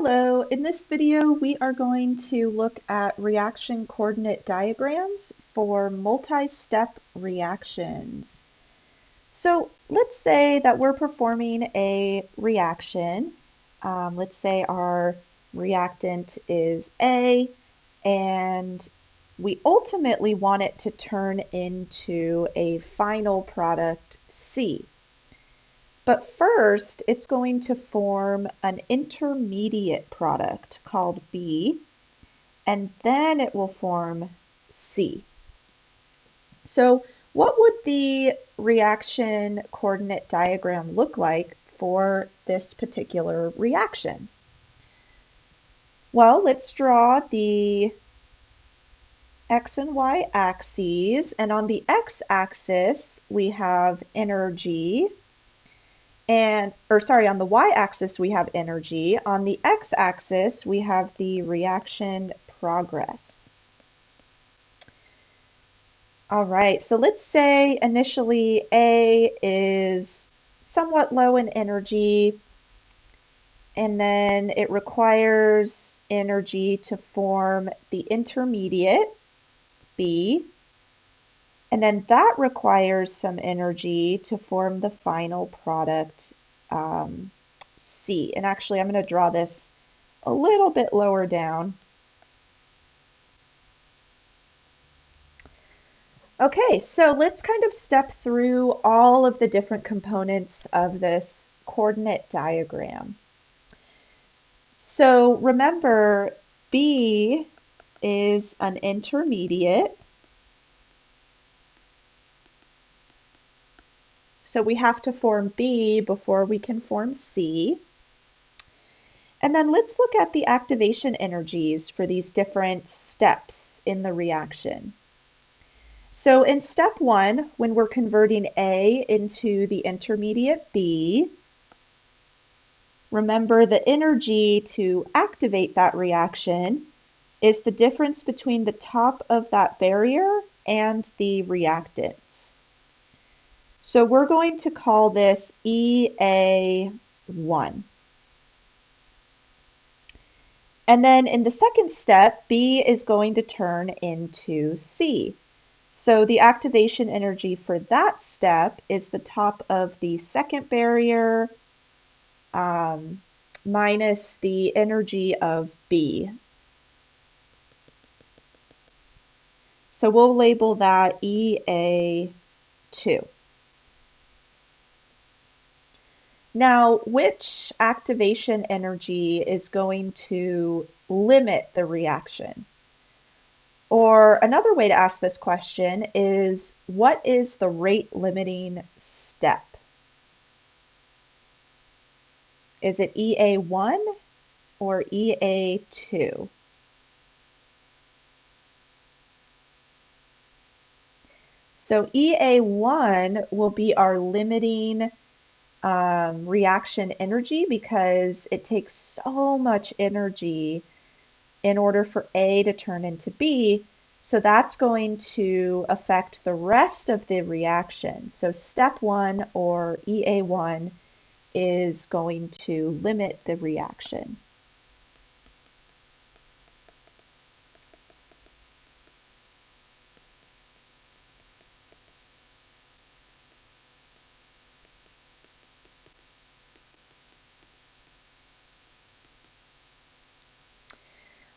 Hello, in this video we are going to look at reaction coordinate diagrams for multi-step reactions. So let's say that we're performing a reaction. Let's say our reactant is A and we ultimately want it to turn into a final product C. But first, it's going to form an intermediate product called B, and then it will form C. So what would the reaction coordinate diagram look like for this particular reaction? Well, let's draw the X and Y axes, and on the X-axis we have energy. On the y-axis we have energy. On the x-axis we have the reaction progress. All right, so let's say initially A is somewhat low in energy, and then it requires energy to form the intermediate, B, and then that requires some energy to form the final product, C. And actually, I'm going to draw this a little bit lower down. Okay, so let's kind of step through all of the different components of this coordinate diagram. So remember, B is an intermediate. So we have to form B before we can form C. And then let's look at the activation energies for these different steps in the reaction. So in step 1, when we're converting A into the intermediate B, remember the energy to activate that reaction is the difference between the top of that barrier and the reactant. So we're going to call this EA1. And then in the second step, B is going to turn into C. So the activation energy for that step is the top of the second barrier minus the energy of B. So we'll label that EA2. Now, which activation energy is going to limit the reaction? Or another way to ask this question is, what is the rate limiting step? Is it EA1 or EA2? So EA1 will be our limiting reaction energy because it takes so much energy in order for A to turn into B. So that's going to affect the rest of the reaction. So step 1 or EA1 is going to limit the reaction.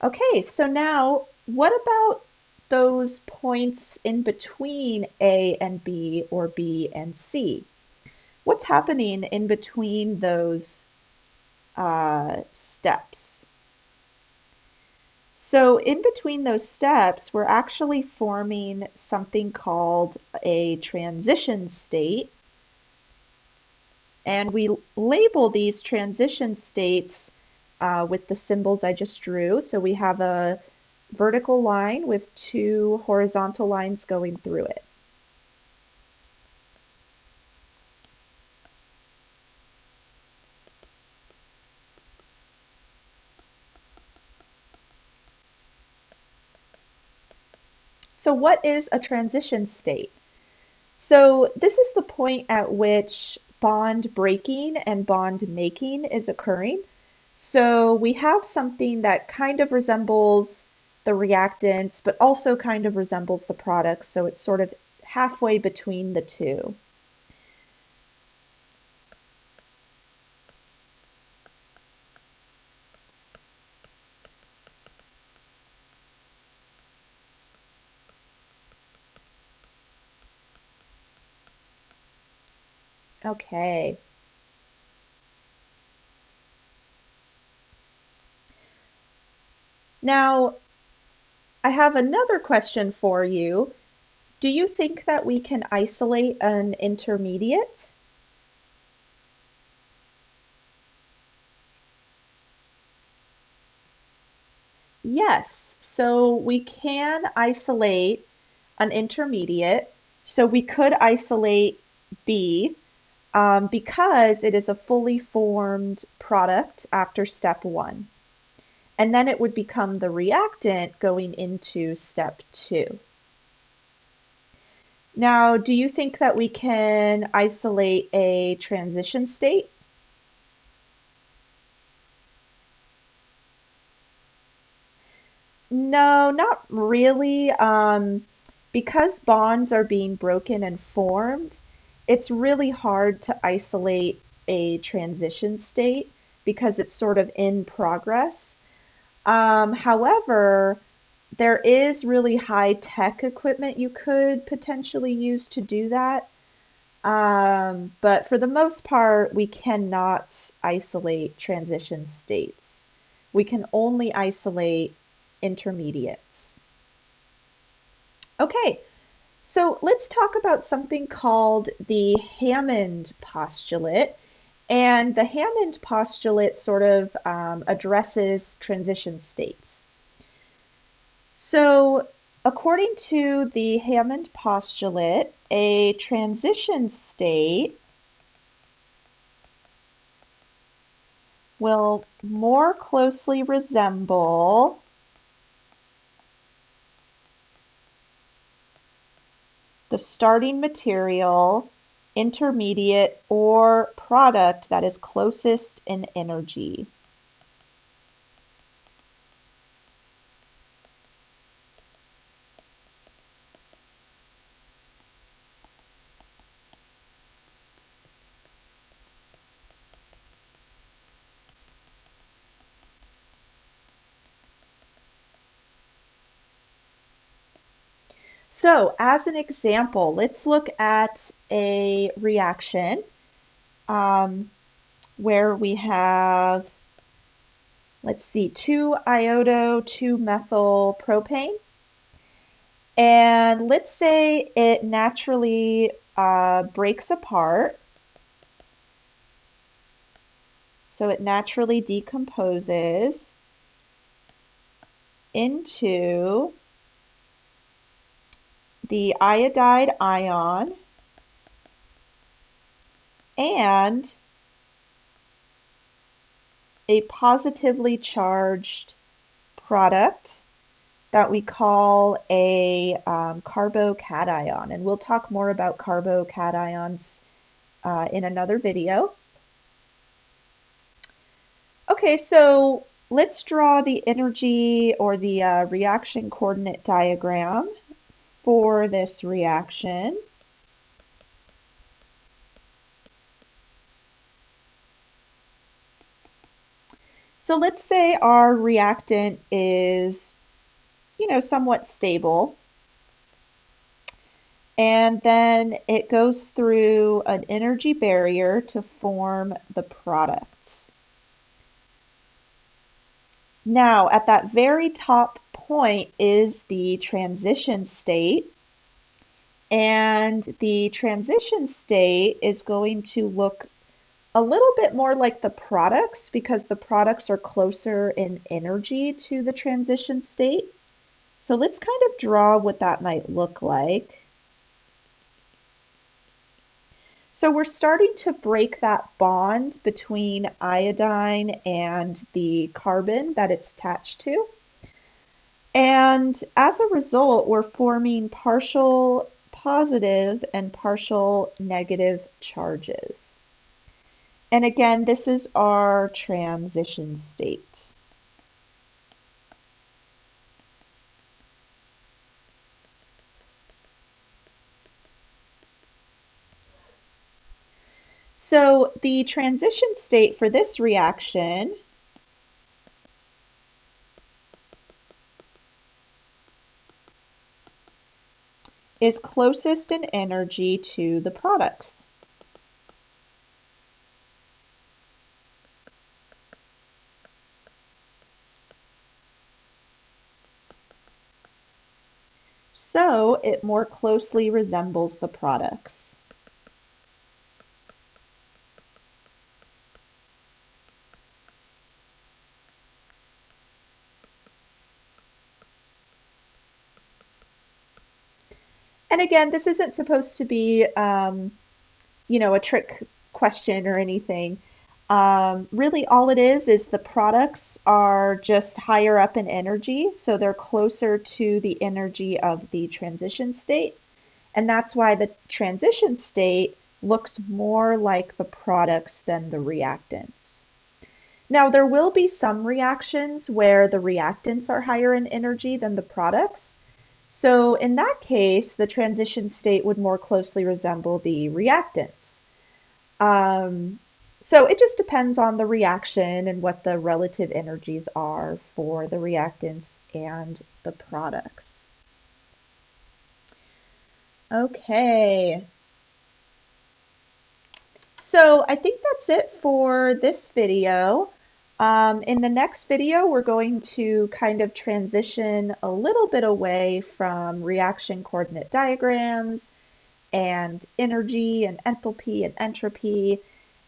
Okay, so now what about those points in between A and B or B and C? What's happening in between those steps? So in between those steps, we're actually forming something called a transition state. And we label these transition states with the symbols I just drew. So we have a vertical line with 2 horizontal lines going through it. So what is a transition state? So this is the point at which bond breaking and bond making is occurring. So we have something that kind of resembles the reactants, but also kind of resembles the products. So it's sort of halfway between the two. Okay. Now, I have another question for you. Do you think that we can isolate an intermediate? Yes, so we can isolate an intermediate. So we could isolate B because it is a fully formed product after step 1. And then it would become the reactant going into step 2. Now, do you think that we can isolate a transition state? No, not really. Because bonds are being broken and formed, it's really hard to isolate a transition state because it's sort of in progress. However, there is really high-tech equipment you could potentially use to do that. But for the most part, we cannot isolate transition states. We can only isolate intermediates. Okay, so let's talk about something called the Hammond Postulate. And the Hammond Postulate sort of addresses transition states. So, according to the Hammond Postulate, a transition state will more closely resemble the starting material, intermediate, or product that is closest in energy. So, as an example, let's look at a reaction where we have, let's see, 2-iodo, 2-methyl propane. And let's say it naturally breaks apart. So it naturally decomposes into the iodide ion and a positively charged product that we call a carbocation. And we'll talk more about carbocations in another video. Okay, so let's draw the energy or the reaction coordinate diagram for this reaction. So let's say our reactant is, somewhat stable. And then it goes through an energy barrier to form the products. Now, at that very top point is the transition state. And the transition state is going to look a little bit more like the products because the products are closer in energy to the transition state. So let's kind of draw what that might look like. So we're starting to break that bond between iodine and the carbon that it's attached to. And as a result, we're forming partial positive and partial negative charges. And again, this is our transition state. So the transition state for this reaction is closest in energy to the products. So it more closely resembles the products. And again, this isn't supposed to be, a trick question or anything. Really, all it is the products are just higher up in energy, so they're closer to the energy of the transition state. And that's why the transition state looks more like the products than the reactants. Now, there will be some reactions where the reactants are higher in energy than the products. So in that case, the transition state would more closely resemble the reactants. So it just depends on the reaction and what the relative energies are for the reactants and the products. Okay. So I think that's it for this video. In the next video, we're going to kind of transition a little bit away from reaction coordinate diagrams and energy and enthalpy and entropy.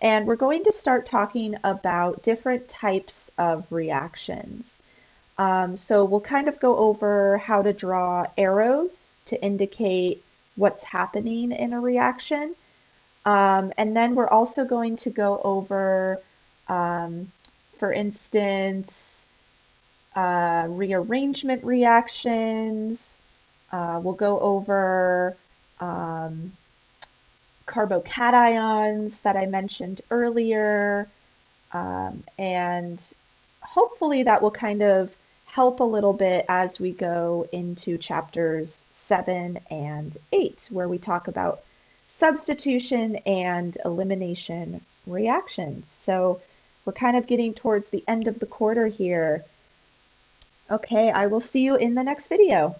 And we're going to start talking about different types of reactions. So we'll kind of go over how to draw arrows to indicate what's happening in a reaction. And then we're also going to go over, for instance, rearrangement reactions. We'll go over carbocations that I mentioned earlier, and hopefully that will kind of help a little bit as we go into chapters 7 and 8, where we talk about substitution and elimination reactions. So we're kind of getting towards the end of the quarter here. Okay, I will see you in the next video.